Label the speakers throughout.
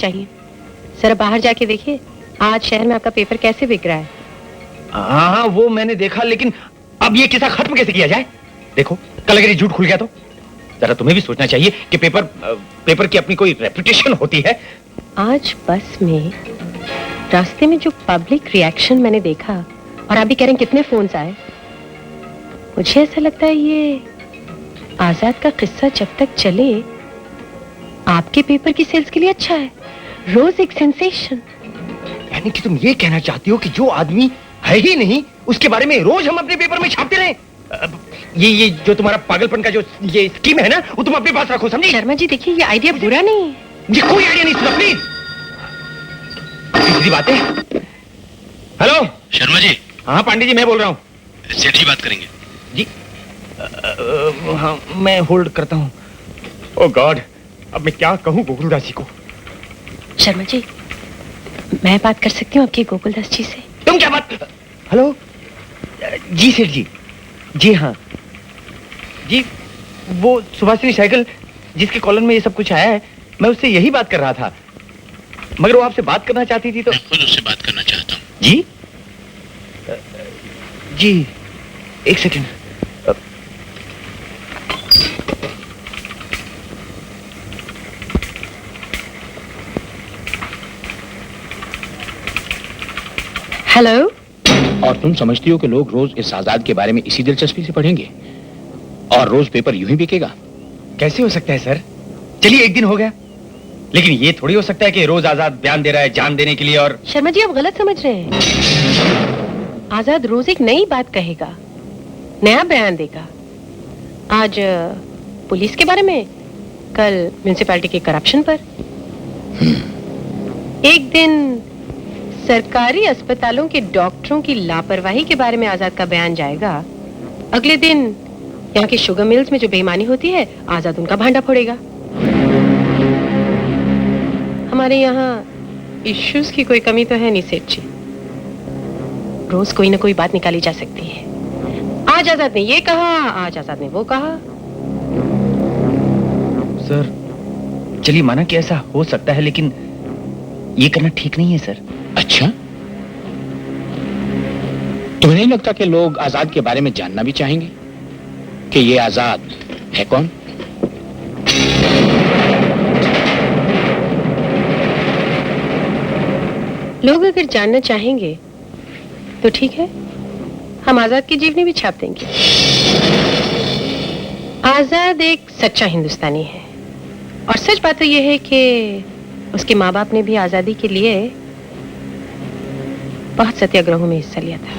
Speaker 1: चाहिए। जरा बाहर जाके देखिए आज शहर में आपका पेपर कैसे बिक रहा है।
Speaker 2: हाँ वो मैंने देखा, लेकिन अब ये किस्सा खत्म कैसे किया जाए? देखो कल अगर ये झूठ खुल गया तो जरा तुम्हें भी सोचना चाहिए कि पेपर की अपनी कोई रेपुटेशन होती है।
Speaker 1: आज बस में रास्ते में जो पब्लिक रिएक्शन मैंने देखा और आप भी कह रहे हैं कितने फोन्स आए, मुझे ऐसा लगता है ये आजाद का किस्सा जब तक चले आपके पेपर की सेल्स के लिए अच्छा है। रोज एक सेंसेशन।
Speaker 2: यानी कि तुम ये कहना चाहती हो कि जो आदमी है ही नहीं उसके बारे में रोज हम अपने पेपर में छापते रहे? ये जो तुम्हारा पागलपन का जो ये स्कीम है ना, वो तुम अपने पास रखो, समझी?
Speaker 1: शर्मा जी देखिए ये आइडिया बुरा नहीं है।
Speaker 2: मुझे कोई आइडिया नहीं, सुना प्लीज। सीधी बात है। हेलो
Speaker 3: शर्मा जी।
Speaker 2: हाँ पांडे जी मैं बोल रहा हूँ।
Speaker 3: सेठ जी बात करेंगे
Speaker 2: जी। हाँ मैं होल्ड करता हूँ। ओह गॉड, अब मैं क्या कहूँ गोकुलदास जी को?
Speaker 1: शर्मा जी मैं बात कर सकती हूँ आपके गोकुलदास जी से?
Speaker 2: तुम क्या बात? हेलो जी सेठ जी। जी हाँ जी, वो सुभाषिनी साइकिल जिसके कॉलम में ये सब कुछ आया है, मैं उससे यही बात कर रहा था, मगर वो आपसे बात करना चाहती थी तो।
Speaker 3: मैं खुद उससे बात करना चाहता हूँ।
Speaker 2: जी जी एक सेकंड।
Speaker 1: हेलो।
Speaker 4: और तुम समझती हो कि लोग रोज इस आजाद के बारे में इसी दिलचस्पी से पढ़ेंगे और रोज पेपर यूं ही बिकेगा?
Speaker 2: कैसे हो सकता है सर? चलिए एक दिन हो गया, लेकिन ये थोड़ी हो सकता है कि रोज आजाद बयान दे रहा है जान देने के लिए। और
Speaker 1: शर्मा जी आप गलत समझ रहे हैं। आजाद रोज एक नई बात कहेगा, नया बयान देगा। आज पुलिस के बारे में, कल म्युनिसिपैलिटी के करप्शन पर। एक दिन सरकारी अस्पतालों के डॉक्टरों की लापरवाही के बारे में आजाद का बयान जाएगा। अगले दिन यहाँ के शुगर मिल्स में जो बेईमानी होती है आजाद उनका भांडा फोड़ेगा। हमारे यहाँ इश्यूज की कोई कमी तो है नहीं सेठ जी। रोज कोई ना कोई बात निकाली जा सकती है। आज आजाद ने ये कहा, आज आजाद ने वो कहा।
Speaker 2: सर चलिए माना कि ऐसा हो सकता है, लेकिन ये करना ठीक नहीं है सर।
Speaker 4: अच्छा, तुम्हें नहीं लगता कि लोग आजाद के बारे में जानना भी चाहेंगे कि ये आजाद है कौन?
Speaker 1: लोग अगर जानना चाहेंगे तो ठीक है, हम आजाद की जीवनी भी छाप देंगे। आजाद एक सच्चा हिंदुस्तानी है और सच बात तो यह है कि उसके माँ बाप ने भी आजादी के लिए बहुत सत्याग्रहों में हिस्सा लिया था,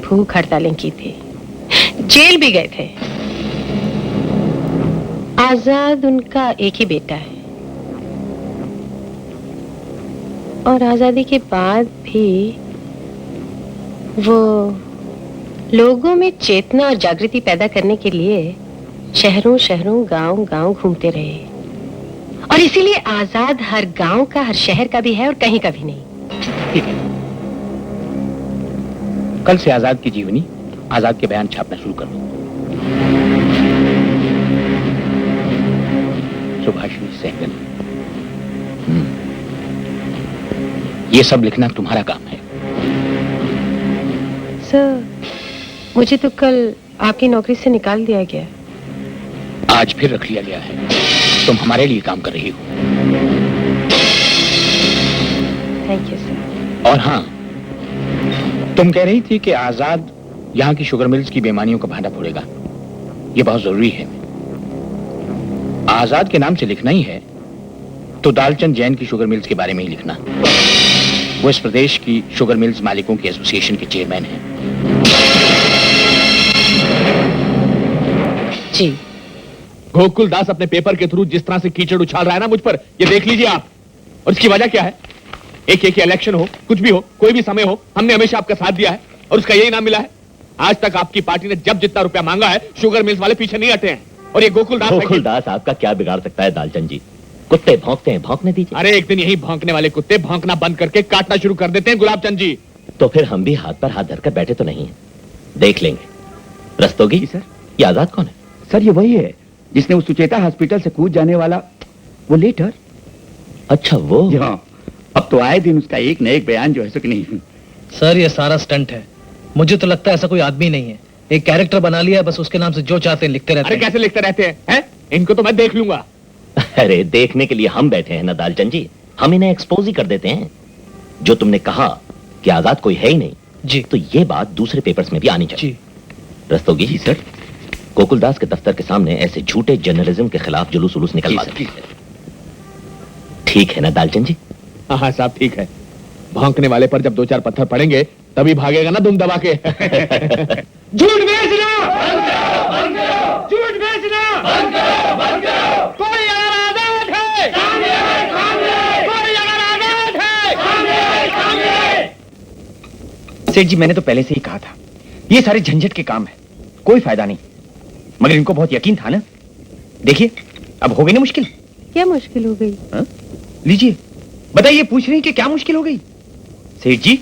Speaker 1: भूख हड़तालें की थी, जेल भी गए थे। आजाद उनका एक ही बेटा है और आजादी के बाद भी वो लोगों में चेतना और जागृति पैदा करने के लिए शहरों शहरों गांव गांव घूमते रहे। और इसीलिए आजाद हर गांव का, हर शहर का भी है और कहीं का भी नहीं।
Speaker 4: ठीक है, कल से आजाद की जीवनी, आजाद के बयान छापना शुरू कर दो। सुभाषिनी सहगल, ये सब लिखना तुम्हारा काम है।
Speaker 1: सर मुझे तो कल आपकी नौकरी से निकाल दिया गया।
Speaker 4: आज फिर रख लिया गया है। तुम हमारे लिए काम कर रही हो।
Speaker 1: Thank you sir.
Speaker 4: और हाँ, तुम कह रही थी कि आजाद यहाँ की शुगर मिल्स की बेईमानियों का भांडा फोड़ेगा। ये बहुत जरूरी है। आजाद के नाम से लिखना ही है तो दालचंद जैन की शुगर मिल्स के बारे में ही लिखना। वो इस प्रदेश की शुगर मिल्स मालिकों की एसोसिएशन के चेयरमैन हैं।
Speaker 1: जी।
Speaker 5: गोकुलदास अपने पेपर के थ्रू जिस तरह से कीचड़ उछाल रहा है ना मुझ पर, ये देख लीजिए आप। और इसकी वजह क्या है? एक इलेक्शन हो, कुछ भी हो, कोई भी समय हो, हमने हमेशा आपका साथ दिया है और उसका यही नाम मिला है। आज तक आपकी पार्टी ने जब जितना रुपया मांगा है, शुगर मिल्स वाले पीछे नहीं हटे हैं। और ये गोकुलदास
Speaker 6: आपका क्या बिगाड़ सकता है दालचंद जी? कुत्ते भौंकते हैं, भौंकने दीजिए।
Speaker 5: अरे एक दिन यही भौंकने वाले कुत्ते भौंकना बंद करके काटना शुरू कर देते हैं गुलाबचंद जी।
Speaker 6: तो फिर हम भी हाथ पर हाथ धरकर बैठे तो नहीं है, देख लेंगे। रस्तोगी सर, ये आजाद कौन है?
Speaker 7: सर ये वही है जिसने उस सुचेता हॉस्पिटल से कूद जाने वाला
Speaker 2: वो लेटर?
Speaker 6: अच्छा वो।
Speaker 7: हाँ, अब तो आए दिन उसका एक न एक बयान जो है सो कि नहीं।
Speaker 8: सर ये सारा स्टंट है। मुझे तो लगता है ऐसा कोई आदमी नहीं है, एक कैरेक्टर बना लिया है, बस उसके नाम से जो चाहते हैं लिखते रहते
Speaker 5: अरे
Speaker 8: हैं।
Speaker 5: कैसे लिखते रहते हैं? इनको तो मैं देख लूंगा।
Speaker 6: अरे देखने के लिए हम बैठे हैं ना दालचंद जी, हम इन्हें एक्सपोज ही कर देते हैं। जो तुमने कहा कि आजाद कोई है ही नहीं,
Speaker 8: जी
Speaker 6: तो ये बात दूसरे पेपर्स में भी आनी चाहिए।
Speaker 8: जी
Speaker 6: रस्तोगी जी सर, गोकुलदास के दफ्तर के सामने ऐसे झूठे जर्नलिज्म के खिलाफ जुलूस उलूस निकलवा दो। ठीक है ना दालचंद जी?
Speaker 5: हाँ साहब ठीक है। भौंकने वाले पर जब 2-4 पत्थर पड़ेंगे तभी भागेगा ना दुम दबा के। झूठ बेचना, झूठ बेचना, कोई अगर आजाद है, कोई अगर आजाद है।
Speaker 2: सेठ जी मैंने तो पहले से ही कहा था, ये सारे झंझट के काम है, कोई फायदा नहीं। मगर इनको बहुत यकीन था ना। देखिए अब हो गई ना मुश्किल।
Speaker 1: क्या मुश्किल हो गई?
Speaker 2: लीजिए बताइए, पूछ रही हैं कि क्या मुश्किल हो गई? सेठ जी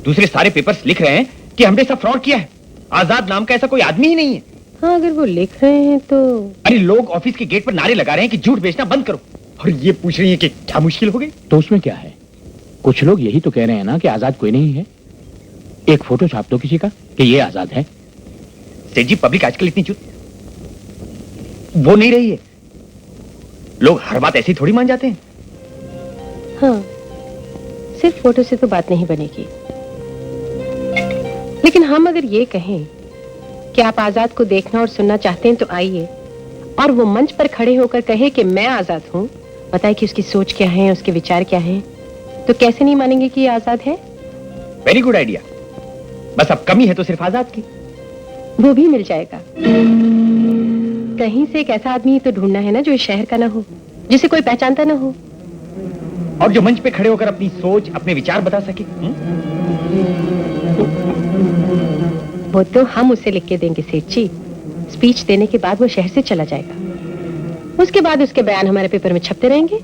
Speaker 2: दूसरे सारे पेपर्स लिख रहे हैं कि हमने सब फ्रॉड किया है, आजाद नाम का ऐसा कोई आदमी ही नहीं है।
Speaker 1: हाँ अगर वो लिख रहे हैं तो।
Speaker 2: अरे लोग ऑफिस के गेट पर नारे लगा रहे हैं कि झूठ बेचना बंद करो, और ये पूछ रही हैं कि क्या मुश्किल हो गई?
Speaker 4: तो उसमें क्या है? कुछ लोग यही तो कह रहे हैं ना कि आजाद कोई नहीं है। एक फोटो छाप दो किसी का कि ये आजाद है।
Speaker 2: सेठ जी पब्लिक आजकल इतनी चुप वो नहीं रही है, लोग हर बात ऐसी थोड़ी मान जाते हैं।
Speaker 1: हाँ सिर्फ फोटो से तो बात नहीं बनेगी, लेकिन हम अगर ये कहें कि आप आजाद को देखना और सुनना चाहते हैं तो आइए, और वो मंच पर खड़े होकर कहे कि मैं आजाद हूं, बताए कि उसकी सोच क्या है, उसके विचार क्या हैं, तो कैसे नहीं मानेंगे कि ये आजाद है?
Speaker 2: Very good idea. बस अब कमी है तो सिर्फ आजाद की।
Speaker 1: वो भी मिल जाएगा। कहीं से एक ऐसा आदमी तो ढूंढना है ना जो इस शहर का ना हो, जिसे कोई पहचानता ना हो,
Speaker 2: और जो मंच पे खड़े होकर अपनी सोच अपने विचार बता सके।
Speaker 1: वो तो हम उसे लिख के देंगे सेठ जी। स्पीच देने के बाद वो शहर से चला जाएगा, उसके बाद उसके बयान हमारे पेपर में छपते रहेंगे।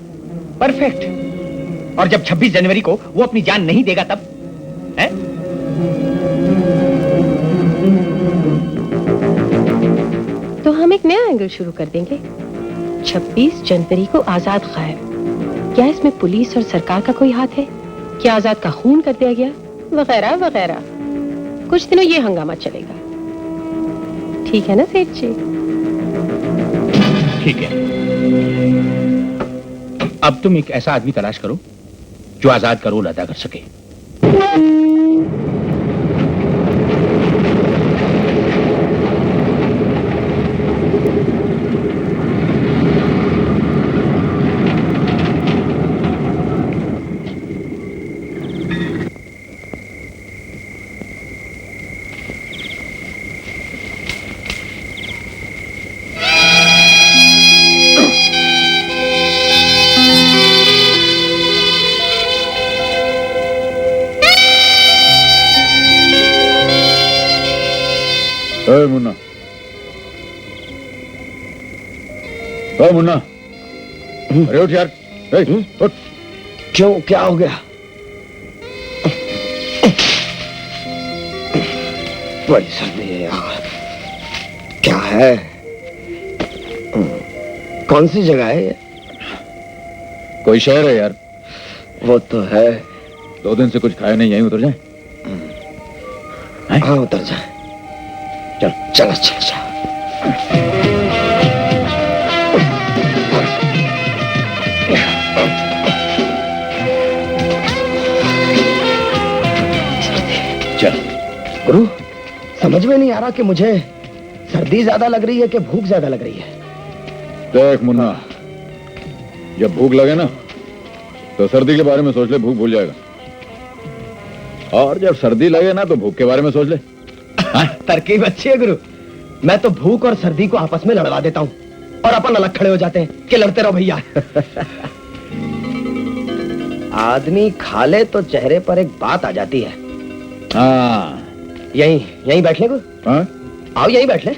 Speaker 2: परफेक्ट। और जब 26 जनवरी को वो अपनी जान नहीं देगा तब है?
Speaker 1: तो हम एक नया एंगल शुरू कर देंगे। 26 जनवरी को आजाद गायब, क्या इसमें पुलिस और सरकार का कोई हाथ है? क्या आजाद का खून कर दिया गया? वगैरह वगैरह। कुछ दिनों ये हंगामा चलेगा। ठीक है ना सेठ जी?
Speaker 4: ठीक है। अब तुम एक ऐसा आदमी तलाश करो जो आजाद का रोल अदा कर सके।
Speaker 5: मुन्ना, मुन्ना, अरे उठ यार, उठ।
Speaker 2: क्यों, क्या हो गया? बड़ी सर्दी है यार। क्या है? कौन सी जगह है ये?
Speaker 5: कोई शहर है यार।
Speaker 2: वो तो है।
Speaker 5: 2 दिन से कुछ खाया नहीं, यहीं उतर जाए।
Speaker 2: हाँ उतर जाए।
Speaker 4: चल
Speaker 2: चलो चलो चलो।
Speaker 4: चल।
Speaker 2: गुरु समझ में नहीं आ रहा कि मुझे सर्दी ज्यादा लग रही है कि भूख ज्यादा लग रही है।
Speaker 5: देख मुन्ना, जब भूख लगे ना तो सर्दी के बारे में सोच ले, भूख भूल जाएगा। और जब सर्दी लगे ना तो भूख के बारे में सोच ले।
Speaker 2: तरकीब अच्छी है गुरु। मैं तो भूख और सर्दी को आपस में लड़वा देता हूँ और अपन अलग खड़े हो जाते हैं कि लड़ते रहो भैया। आदमी खा ले तो चेहरे पर एक बात आ जाती है।
Speaker 5: हाँ,
Speaker 2: यहीं बैठ ले गुरु।
Speaker 5: हाँ?
Speaker 2: आओ यहीं बैठ ले।